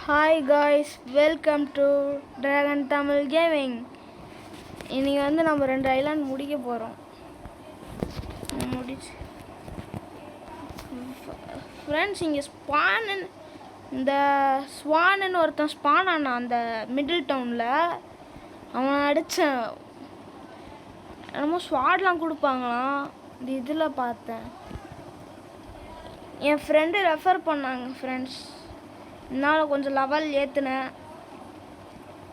Hi guys, welcome to dragon Tamil gaming. இன்றைக்கி நம்ம 2 island முடிக்க போகிறோம். முடிச்சு ஃப்ரெண்ட்ஸ், இங்கே இந்த ஸ்வானுன்னு ஒருத்தன் ஸ்பான் ஆனான் அந்த மிடில் டவுனில். அவனை அடித்தான். என்னமோ ஸ்வாட்லாம் கொடுப்பாங்களாம். இந்த இதில் பார்த்தேன். என் ஃப்ரெண்டு ரெஃபர் பண்ணாங்க ஃப்ரெண்ட்ஸ். என்னால் கொஞ்சம் லெவல் ஏற்றுனேன்.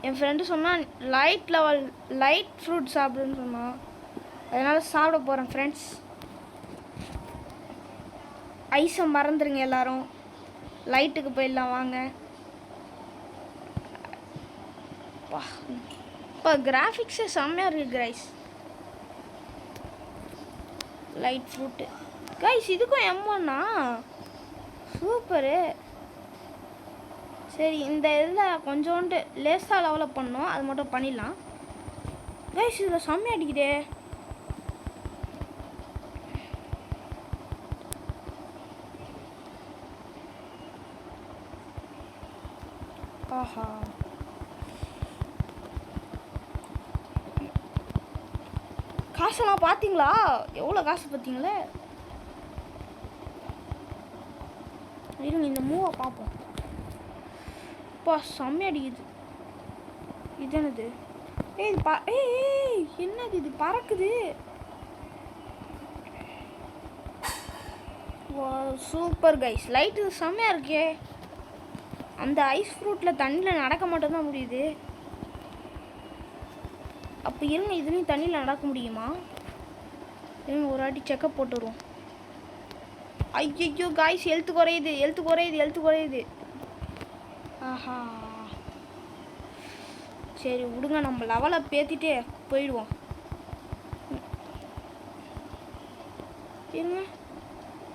என் ஃப்ரெண்டு சொன்னான் லைட் ஃப்ரூட் சாப்பிடுன்னு சொன்னான். அதனால் சாப்பிட போகிறேன் ஃப்ரெண்ட்ஸ். ஐஸை மறந்துடுங்க எல்லோரும். லைட்டுக்கு போயிடலாம் வாங்க. இப்போ கிராஃபிக்ஸே செம்மையாக இருக்குது கைஸ். லைட் ஃப்ரூட்டு கைஸ், இதுக்கும் M1 சூப்பரு. சரி, இந்த இதில் கொஞ்சோண்டு லேஸாக லெவலப் பண்ணோம், அது மட்டும் பண்ணிடலாம் கைஸ். இதில் செம்மையாக அடிக்குதே. ஆஹா, காசெல்லாம் பார்த்தீங்களா? எவ்வளோ காசு பார்த்தீங்களே. இருங்க, இந்த மூவை பார்ப்போம். அப்பா, செம்மையாக அடிக்குது. இது என்னது? என்னது இது பறக்குது? சூப்பர் கைஸ், லைட்டு செம்மையாக இருக்கே. அந்த ஐஸ் ஃப்ரூட்டில் தண்ணியில் நடக்க மட்டும்தான் முடியுது. அப்போ இருங்க, இதுலேயும் தண்ணியில் நடக்க முடியுமா? இருங்க, ஒரு வாட்டி செக்கப் போட்டு வருவோம். ஐயோ காய்ஸ், ஹெல்த்து குறையுது. ஆஹா, சரி விடுங்க, நம்ம லெவலை பேத்திட்டே போயிடுவோம். இருங்க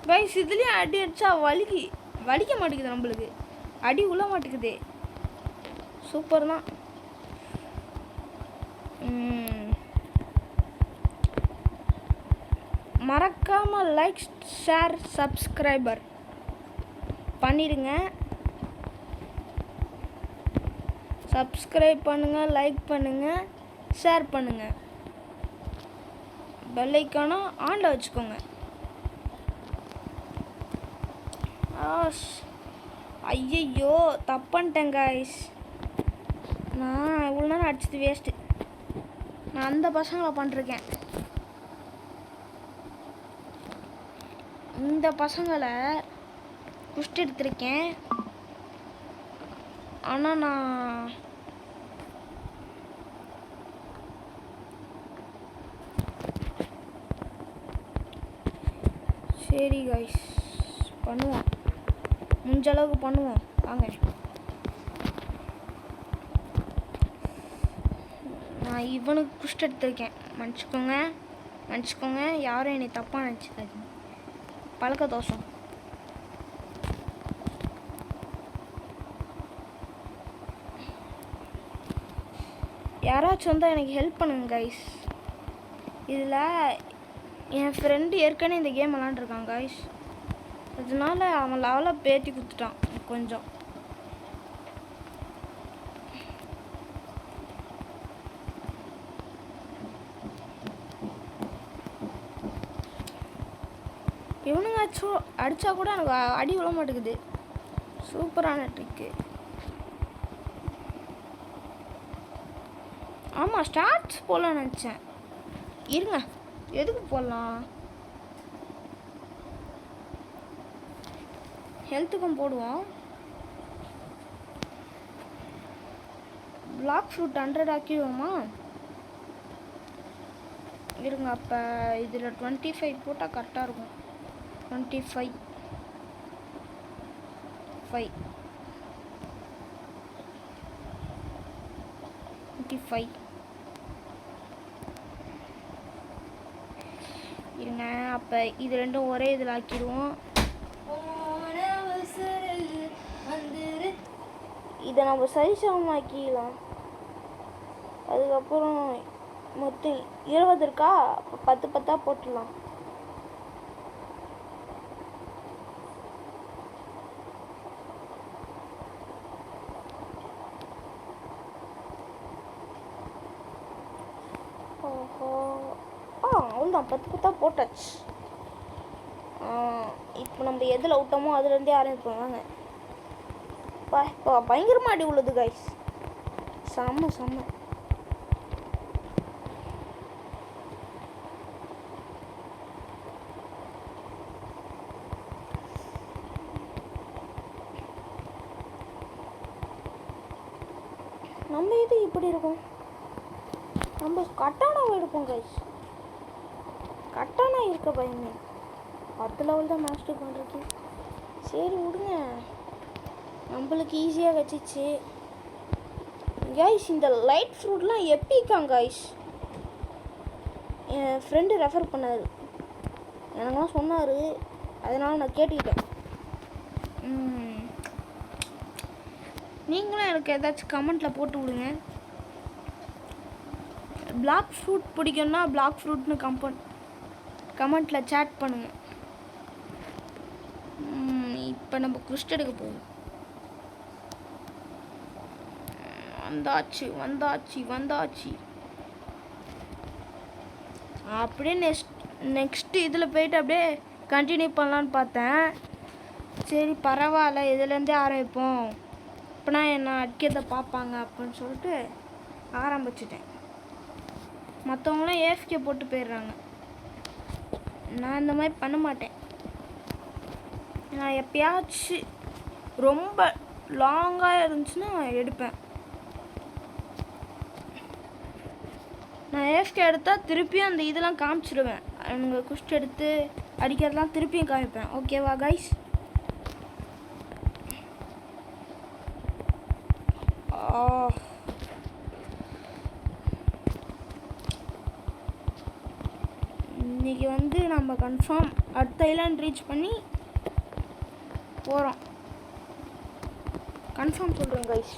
கைஸ், இதுலேயும் அடி அடிச்சா வலிக்க மாட்டேங்குது. நம்மளுக்கு அடி உள்ள மாட்டேங்குது. சூப்பர் தான். மறக்காமல் லைக், ஷேர், சப்ஸ்கிரைபர் பண்ணிடுங்க. சப்ஸ்கிரைப் பண்ணுங்கள், லைக் பண்ணுங்கள், ஷேர் பண்ணுங்கள். பெல் ஐக்கானை ஆனில் வச்சுக்கோங்க. ஐயையோ, தப்பன்ட்டேன் காய்ஸ். நான் இவ்வளோ நேரம் அடிச்சது வேஸ்ட்டு. நான் அந்த பசங்களை பண்ணிருக்கேன். இந்த பசங்களை குஷ்டு எடுத்திருக்கேன். ஆனால் நான் சரி கைஸ், பண்ணுவோம். முடிஞ்ச அளவுக்கு பண்ணுவோம் வாங்க. நான் இவனுக்கு குஷ்டு எடுத்திருக்கேன். மன்னிச்சுக்கோங்க. யாரும் என்னை தப்பாக நினச்சிக்காதீங்க. பழக்க தோஷம். யாராச்சும் வந்தால் எனக்கு ஹெல்ப் பண்ணுங்க கைஸ். இதில் என் ஃப்ரெண்டு ஏற்கனவே இந்த கேம் விளாண்டுருக்கான் கைஸ். அதனால அவன் லெவலாக பேத்தி கொடுத்துட்டான் கொஞ்சம். இவனுங்காச்சும் அடித்தா கூட எனக்கு அடி விழ மாட்டேங்குது. சூப்பரான ட்ரிக்கு. ஆமாம், ஸ்டார்ட்ஸ் போடலான்னு நினச்சேன். இருங்க, எதுக்கு போடலாம்? ஹெல்த்துக்கும் போடுவோம். பிளாக் ஃப்ரூட் 100 ஆக்கிடுவோமா? இருங்க, அப்போ இதில் 25 போட்டால் கரெக்டாக இருக்கும். 25 இருங்க. அப்போ இது ரெண்டும் ஒரே இதில் ஆக்கிடுவோம். இதை நம்ம சரிசமமாக்கிடலாம். அதுக்கப்புறம் மொத்தம் 20 இருக்கா? அப்போ 10 போட்டுடலாம். அவ்வளோதான் 10 போட்டாச்சு. இப்போ நம்ம எதில் விட்டோமோ அதுலேருந்தே ஆரம்பிப்போம் வாங்க. இப்போ பயங்கரமாக அடி உள்ளது கைஸ். செம்ம செம்ம. நம்ம இது இப்படி இருக்கும். நம்ம கட்டானாவை எடுப்போம் கைஸ். கட்டானா இருக்க பயமே 10 லெவல் தான் மாஸ்டர் பண்ணுறது. சரி விடுங்க, நம்மளுக்கு ஈஸியாக வச்சிச்சு கைஸ். இந்த லைட் ஃப்ரூட்லாம் எப்பிக்காங்க கைஸ். என் ஃப்ரெண்டு ரெஃபர் பண்ணார், எனக்குலாம் சொன்னார், அதனால் நான் கேட்டுக்கிட்டேன். நீங்களும் எனக்கு ஏதாச்சும் கமெண்ட்டில் போட்டு விடுங்க. பிளாக் ஃப்ரூட் பிடிக்கும்னா பிளாக் ஃப்ரூட்னு கமெண்ட்டில் சேட் பண்ணுங்கள். இப்போ நம்ம குஸ்ட் எடுக்க போவோம். வந்தாச்சு. அப்படியே நெக்ஸ்ட்டு இதில் போயிட்டு அப்படியே கண்டினியூ பண்ணலான்னு பார்த்தேன். சரி பரவாயில்ல, இதுலேருந்தே ஆரம்பிப்போம், அப்போனா என்ன அடிக்கிறத பார்ப்பாங்க அப்படின்னு சொல்லிட்டு ஆரம்பிச்சிட்டேன். மற்றவங்களாம் ஏஎஃப்கே போட்டு போயிடுறாங்க. நான் இந்த மாதிரி பண்ண மாட்டேன். நான் எப்பயாச்சும் ரொம்ப லாங்காக இருந்துச்சுன்னா எடுப்பேன். நான் ஏஎஃப்கே எடுத்தால் திருப்பியும் அந்த இதெல்லாம் காமிச்சிடுவேன். அவங்க குஸ்ட் எடுத்து அடிக்கிறதுலாம் திருப்பியும் காமிப்பேன். ஓகேவா கைஸ்? இன்றைக்கி வந்து நம்ம கன்ஃபார்ம் அடுத்த ஐலாண்ட் ரீச் பண்ணி போகிறோம். கன்ஃபார்ம் சொல்கிறேன் கைஸ்.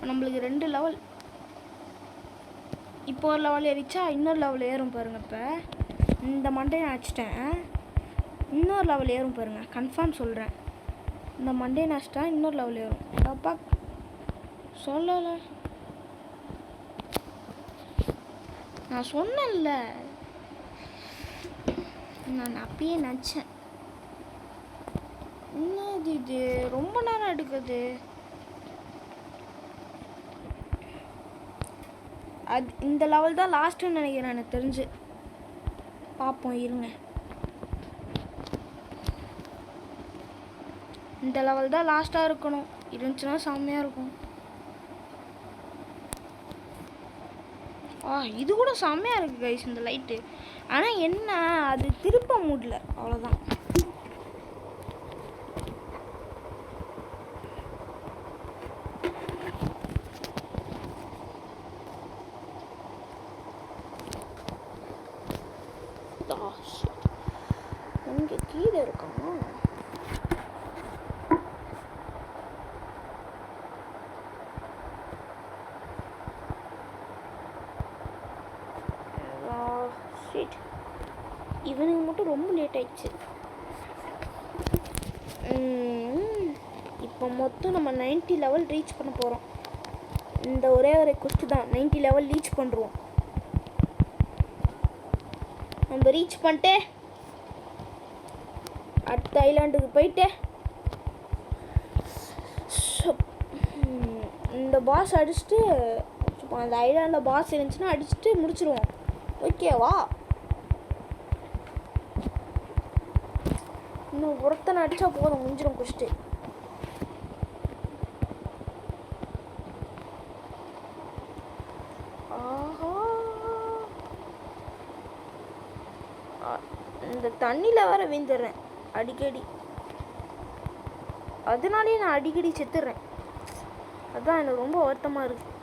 நம்மளுக்கு 2 லெவல். இப்போ ஒரு லெவல் ஏறிச்சா இன்னொரு லெவல் ஏறும் பாருங்கள். இப்போ இந்த மண்டே நான் அடிச்சிட்டேன், இன்னொரு லெவல் ஏறும் பாருங்கள். கன்ஃபார்ம் சொல்கிறேன், இந்த மண்டே நான் அடிச்சிட்டா இன்னொரு லெவல் ஏறும். அப்பா சொல்லலை, நான் சொன்னேன்ல, நான் அப்பயே நினச்சேன். என்னது இது ரொம்ப நேரம் எடுக்குது. அது இந்த லெவல் தான் லாஸ்ட்டுன்னு நினைக்கிறேன் எனக்கு தெரிஞ்சு. பார்ப்போம் இருங்க. இந்த லெவல் தான் லாஸ்ட்டாக இருக்கணும். இருந்துச்சுன்னா செம்மையாக இருக்கும். இது கூட செம்மையாக இருக்குது கைஸ் இந்த லைட்டு. ஆனால் என்ன அது திருப்ப முடியல, அவ்வளோதான். இங்கே கீழே இருக்காமா? இவனுக்கு மட்டும் ரொம்ப லேட் ஆயிடுச்சு. இப்போ மொத்தம் நம்ம 90 லெவல் ரீச் பண்ண போகிறோம். இந்த ஒரே ஒரு குஸ்ட் தான் 90 லெவல் ரீச் பண்ணுறோம். நம்ம ரீச் பண்ணிட்டு அடுத்த ஐலாண்டுக்கு போயிட்டு இந்த பாஸ் அடிச்சுட்டு அந்த ஐலாண்டில் பாஸ் இருந்துச்சுன்னா அடிச்சுட்டு முடிச்சிருவோம். ஓகேவா? இன்னும் ஒருத்தனை அடித்தா போதும், முடிஞ்சிடும் குஸ்ட்டு. ஆஹா, இந்த தண்ணியில் வேற வீந்துடுறேன் அடிக்கடி, அதனாலேயே நான் அடிக்கடி செத்துடுறேன். அதுதான் எனக்கு ரொம்ப வருத்தமாக இருக்குது.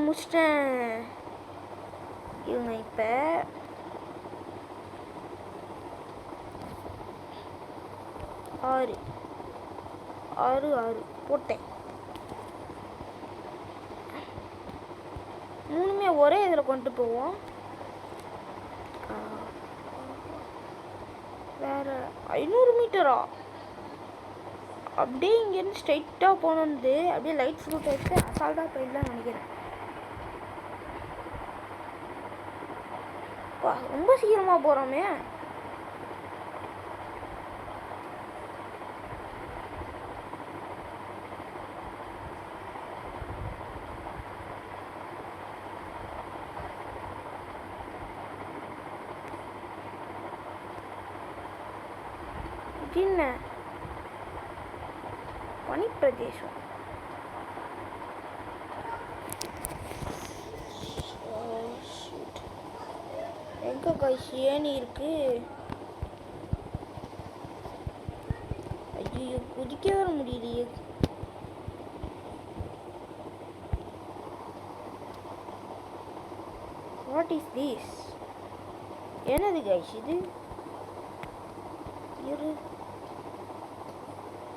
முடிச்சிட்டேன். இவங்க இப்போ 6 போட்டேன். மூணுமே ஒரே இதில் கொண்டு போவோம். வேறு 500 மீட்டரா? அப்படியே இங்கேருந்து ஸ்ட்ரைட்டாக போனது அப்படியே லைட் ஃப்ரூட் எடுத்து அசால்ட்டாக போயிடலாம்னு நினைக்கிறேன். ரொம்ப சீக்கிரமாக போகிறோமே. என்ன பனி பிரதேசம். எங்க கைஸ் ஏணி இருக்கு? ஐயோ குதிக்க வர முடியலையே. What is this? என்னது கைஸ் இது? இரு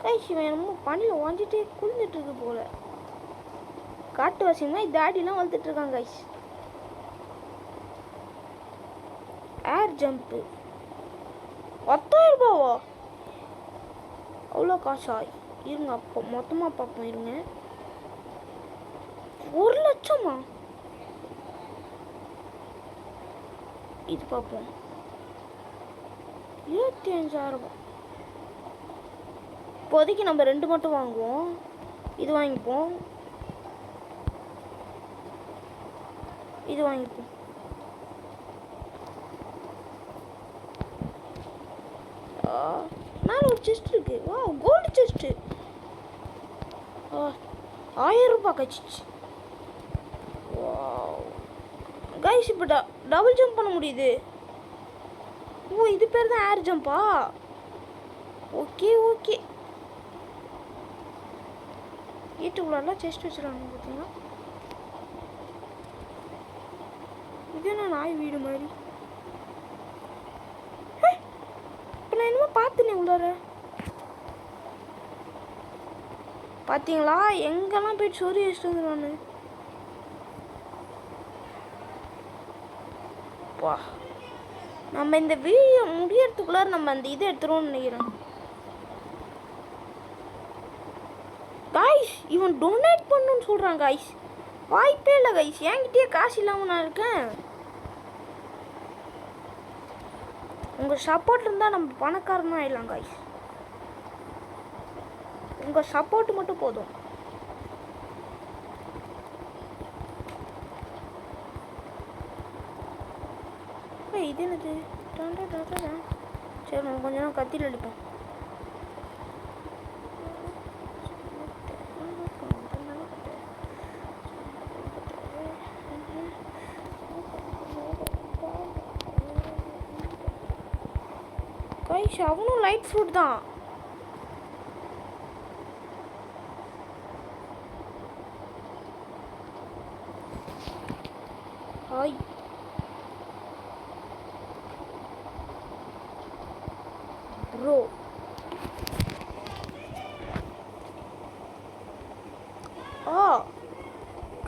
கைஸ் வேணுமோ பனியில் வாஞ்சிட்டே குளிந்துட்டு இருக்கு போல. காட்டு வாசியமா தாடிலாம் வளர்த்துட்டு இருக்காங்க கைஸ். ஏர் ஜம்ப்பு 10,000 ரூபாவா? அவ்வளோ காசா? இருங்க அப்போ மொத்தமாக பார்ப்போம். இருங்க 1 லட்சமா? இது பார்ப்போம். 25,000. இப்போதைக்கு நம்ம 2 மட்டும் வாங்குவோம். இது வாங்கிப்போம், இது வாங்கிப்போம். மேலே ஒரு செஸ்ட் இருக்கு. வா கோல்டு செஸ்ட்டு. 1000 ரூபாய் கழிச்சிச்சு. கைஸ் இப்போ டபுள் ஜம்ப் பண்ண முடியுது. ஓ இது பேர் தான் ஏர் ஜம்பா? Okay okay. வீட்டுக்குள்ளெல்லாம் செஸ்ட் வச்சுருக்காங்க பார்த்தீங்களா? இது என்ன நாய் வீடு மாதிரி? இப்போ நான் என்னமோ பார்த்துனே உள்ளார. பார்த்தீங்களா எங்கெல்லாம் போயிட்டு சொறி வச்சுட்டு வந்துடுவானு. வா நம்ம இந்த வீடியோ முடியறதுக்குள்ளார நம்ம அந்த இதை எடுத்துருவோம்னு நினைக்கிறேன். கைஸ் இவன் டொனேட் பண்ணுன்னு சொல்கிறான் கைஸ். வாய்ப்பே இல்லை கைஸ், என்கிட்டயே காசு இல்லாமல் நான் இருக்கேன். உங்கள் சப்போர்ட் இருந்தால் நம்ம பணக்காரனும் ஆயிடலாம் கைஸ். உங்கள் சப்போர்ட் மட்டும் போதும். இது என்னது? சரி நம்ம கொஞ்ச நேரம் கத்தியில் அடிப்போம். கைஸ் அவனும் லைட் ஃப்ரூட் தான். Hi bro.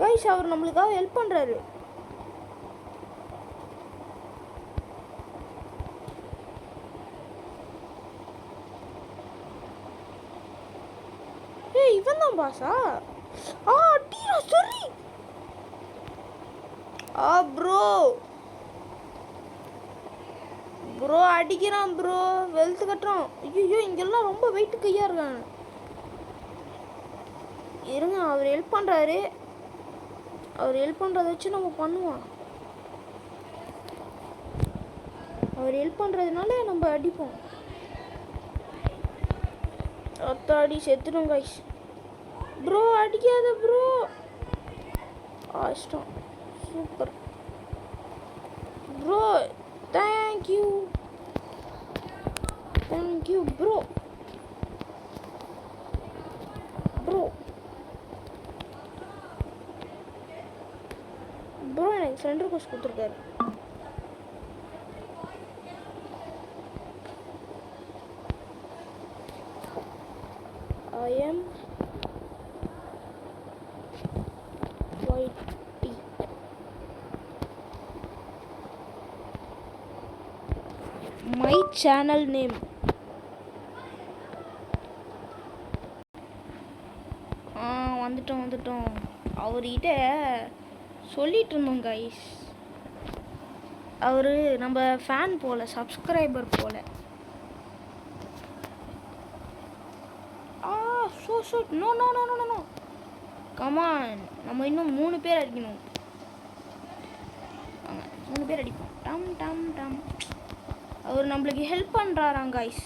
கைஸ் அவர் நம்மளுக்காக ஹெல்ப் பண்ணுறாரு. இவன் தான் பாஸா? அடிடா சரி. ப்ரோ ப்ரோ அடிக்கிறான் ப்ரோ, வெல்த் கட்டுறான். ஐயோ இங்கெல்லாம் ரொம்ப வெயிட் கையாக இருக்காங்க. இருங்க அவர் ஹெல்ப் பண்ணுறாரு. அவர் ஹெல்ப் பண்ணுறத வச்சு நம்ம பண்ணுவோம். அவர் ஹெல்ப் பண்ணுறதுனால நம்ம அடிப்போம். அத்தாடி செத்துடும் கைஸ். ப்ரோ அடிக்காத ப்ரோ. இஷ்டம் super bro. Thank you bro. Bro bro எனக்கு ஃப்ரெண்ட் ரிக்வெஸ்ட் கொடுத்துருக்காரு. I am YT. My channel name. வந்துட்டோம். அவர்கிட்ட சொல்லிட்டு இருந்தோம் கைஸ். அவர் நம்ம ஃபேன் போல, சப்ஸ்கிரைபர் போல. நோ. கமான், நம்ம இன்னும் 3 பேர் அடிக்கணும். 3 பேர் அடிப்போம். டம். அவர் நம்மளுக்கு ஹெல்ப் பண்ணுறாராம் கைஸ்,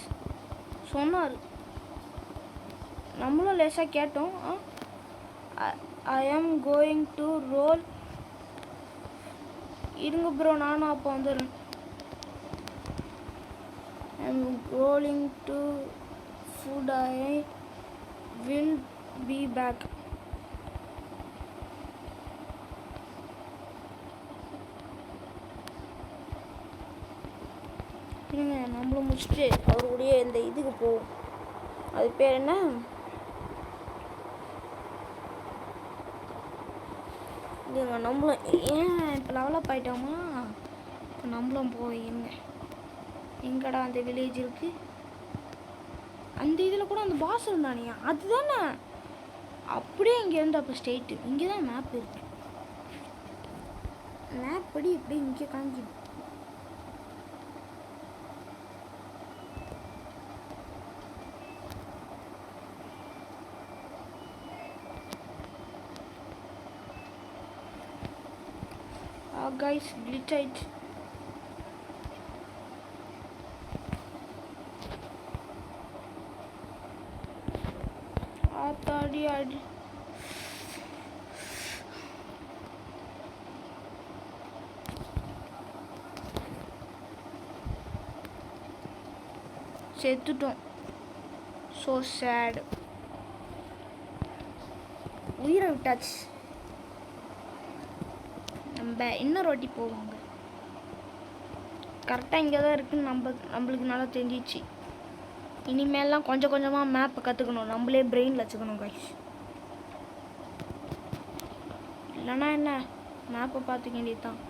சொன்னார். நம்மளும் லேசாக கேட்டோம். I am going to roll. இருங்க ப்ரோ, நானும் அப்போ வந்துடுறேன். I am rolling to food. I will be back. இருங்க, நம்மளும் முடிச்சுட்டு அவருடைய இந்த இதுக்கு போவோம். அது பேர் என்ன? இல்லைங்க, நம்மளும் ஏன் இப்போ லெவலப் ஆகிட்டோமா, இப்போ நம்மளும் போயிருங்க. எங்கடா அந்த வில்லேஜ் இருக்கு? அந்த இதில் கூட அந்த பாஸ் இருந்தானே, அதுதானே. அப்படியே இங்கேருந்து அப்போ ஸ்ட்ரெயிட்டு இங்கே தான் மேப் இருக்கு. மேப் படி இப்படி இங்கே காமிக்குது. கைஸ், glitch ஆயிடுச்சு. ஆத்தாடி அடி. செத்துட்டோம். So sad. உயிரை விட்டாச்சு. நம்ம இன்னொரு வாட்டி போவாங்க. கரெக்டாக இங்கே தான் இருக்குன்னு நம்மளுக்கு நல்லா தெரிஞ்சிச்சு. இனிமேலாம் கொஞ்சம் கொஞ்சமாக மேப்பை கற்றுக்கணும், நம்மளே பிரெயினில் வச்சுக்கணும் கைஸ். இல்லைன்னா என்ன, மேப்பை பார்த்துக்க வேண்டியது தான்.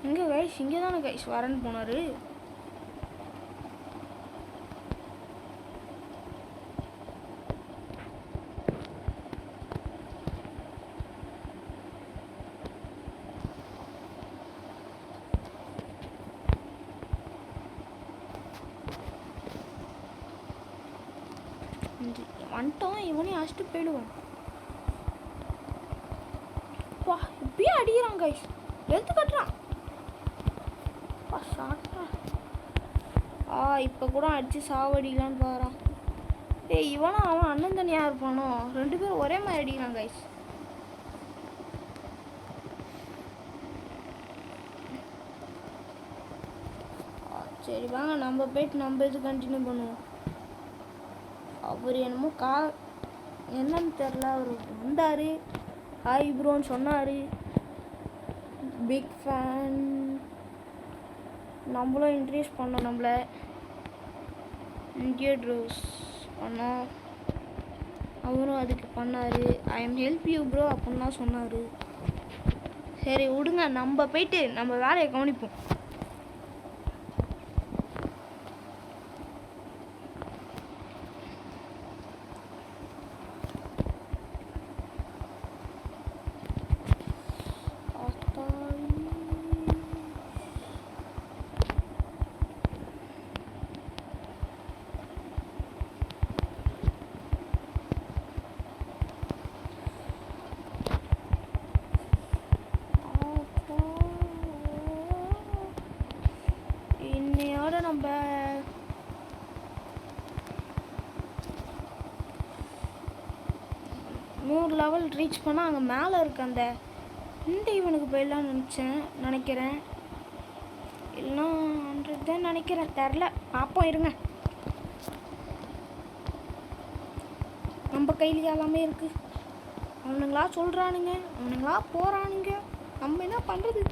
இங்கே கைஸ், இங்கே தானே கைஸ் வரேன்னு போனார். வந்துட்டோம், இவனையும் அடிச்சுட்டு போயிடுவோம். வா, இப்பயே அடிக்கிறான் கைஸ், எடுத்து கட்டுறான். ஷார்ட்டா இப்போ கூட அடிச்சு சாவடிக்கலான்னு பாறான். இவனும் அவன் அண்ணன் தனியாக இருப்பானோ, 2 பேரும் ஒரே மாதிரி அடிக்கிறான் கைஸ். சரி வாங்க, நம்ம போயிட்டு நம்ம இது கண்டினியூ பண்ணுவோம். அவர் என்னமோ என்னன்னு தெரில, அவர் வந்தார், ஹாய் ப்ரோன்னு சொன்னார், பிக் ஃபேன். நம்மளும் இன்ட்ரடியூஸ் பண்ணோம், நம்மளை இன்ட்ரடியூஸ் பண்ணோம். அவரும் அதுக்கு பண்ணார். I am help you bro அப்படின்னு தான் சொன்னார். சரி விடுங்க, நம்ம போயிட்டு நம்ம வேலையை கவனிப்போம். நம்ம 100 லெவல் ரீச் பண்ணால் அங்கே மேலே இருக்க அந்த இவனுக்கு போயிடலான்னு நினைக்கிறேன். இல்லைன்னா 100 தான் நினைக்கிறேன், தெரில, பார்ப்போம் இருங்க. நம்ம கையில எல்லாமே இருக்குது. அவனுங்களா சொல்கிறானுங்க, அவனுங்களா போகிறானுங்க, நம்ம என்ன பண்ணுறது?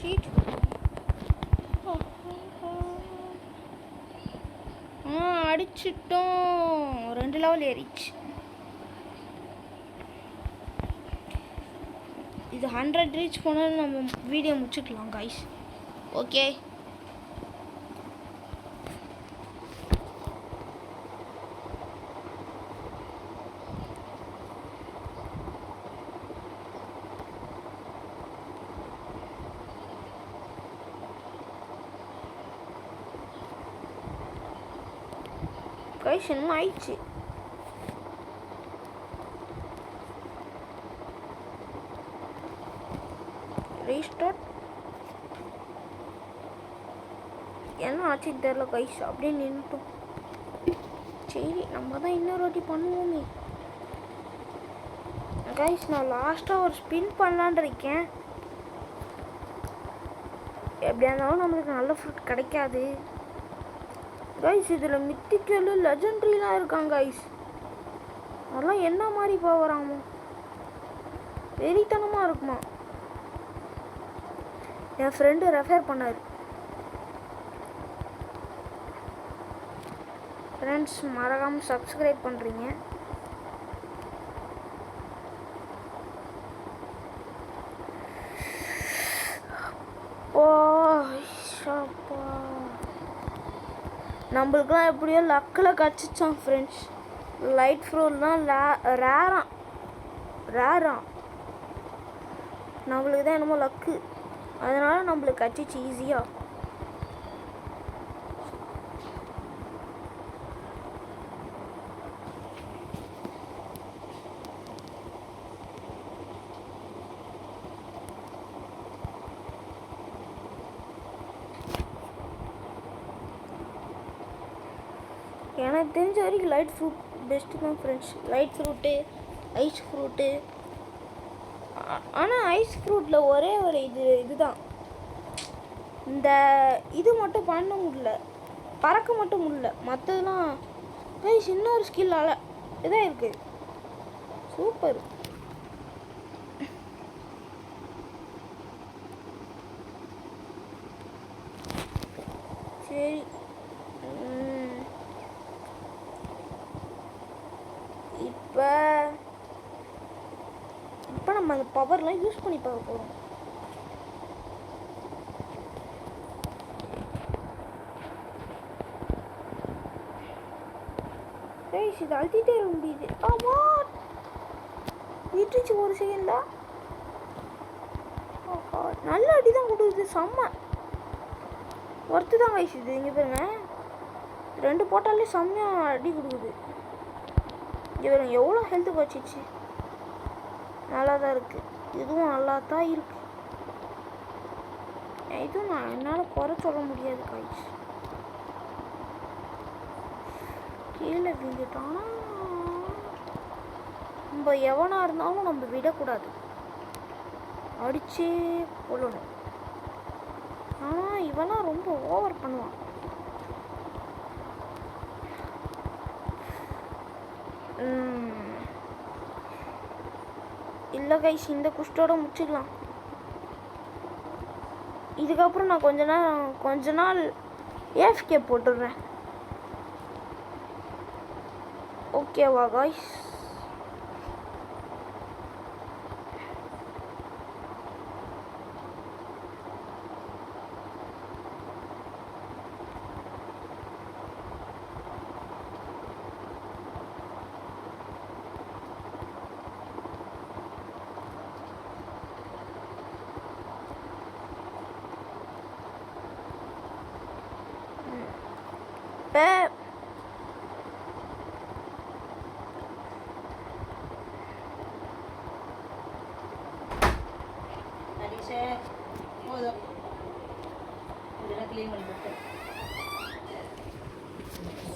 ஷீட். அடிச்சிட்டோம். 2 லெவல் ஏறிச்சு. இது 100 ரீச் பண்ணாலும் நம்ம வீடியோ முடிச்சுக்கலாம் கைஸ். ஓகே, கைஸ் என்னமோ ஆயிடுச்சு. ரீஸ்டார்ட். என்ன ஆச்சுன்னு தெரியல கைஸ், அப்படியே நின்றுட்டோம். சரி, நம்ம தான் இன்னொரு வாட்டி பண்ணுவோமே. கைஸ் நான் லாஸ்ட்டாக ஒரு ஸ்பின் பண்ணலான் இருக்கேன். எப்படியா இருந்தாலும் நம்மளுக்கு நல்ல ஃப்ரூட் கிடைக்காது கைஸ். இதில் மித்திக்கல் லெஜெண்ட்ரிலாம் இருக்காங்க கைஸ். அதெல்லாம் என்ன மாதிரி போகிறாமோ, வெறித்தனமாக இருக்குமா. என் ஃப்ரெண்டு ரெஃபர் பண்ணார். ஃப்ரெண்ட்ஸ் மறக்காமல் சப்ஸ்கிரைப் பண்ணுறீங்க. ஓ ஷப்பா, நம்மளுக்குலாம் எப்படியோ லக்கில் கிடச்சிச்சான் ஃப்ரெண்ட்ஸ். லைட் ஃப்ரூட்லாம் ரேராம். நம்மளுக்கு தான் என்னமோ லக்கு, அதனால் நம்மளுக்கு கிடச்சிச்சு ஈஸியாக. எனக்கு தெரிஞ்ச வரைக்கும் லைட் ஃப்ரூட் பெஸ்ட்டு தான் friends. Light fruit, ice fruit. ஆனால் ஐஸ் ஃப்ரூட்டில் ஒரே ஒரு இதுதான், இந்த இது மட்டும் பண்ண முடியல, பறக்க மட்டும் முடியல. மற்றதுலாம் ஐஸ் இன்னொரு ஸ்கில்லால் இதாக இருக்குது. சூப்பர். சரி, இப்போ நம்ம அந்த பவர்லாம் யூஸ் பண்ணி பார்க்க போகிறோம். இது அழுத்திட்டே இருக்க முடியுது. ஆமா, விட்டுச்சு ஒரு செகண்ட்ல. நல்ல அடி தான் கொடுக்குது, செம்ம ஒர்த்து தான் கைஸ் இது. இங்கே பாருங்க, 2 போட்டாலே செம்மையாக அடி கொடுக்குது. இங்கே பாருங்க எவ்வளோ ஹெல்த்து வச்சிச்சு. நல்லா தான் இருக்குது, இதுவும் நல்லா தான் இருக்குது. இதுவும் நான் என்னால் குறை சொல்ல முடியாது கைஸ். கீழே விழுந்துட்டானா நம்ம எவனாக இருந்தாலும் நம்ம விடக்கூடாது, அடிச்சே கொள்ளணும். ஆனால் இவெல்லாம் ரொம்ப ஓவர் பண்ணுவான். இல்லை கைஸ், இந்த குஷ்டோட முடிச்சுக்கலாம். இதுக்கப்புறம் நான் கொஞ்ச நாள் ஏஎஃப்கே போட்டுடுறேன். ஓகேவா கைஸ்?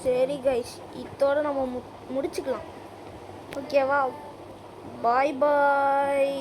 சரி கைஸ், இதோட நம்ம முடிச்சுக்கலாம். ஓகேவா? பாய் பாய்.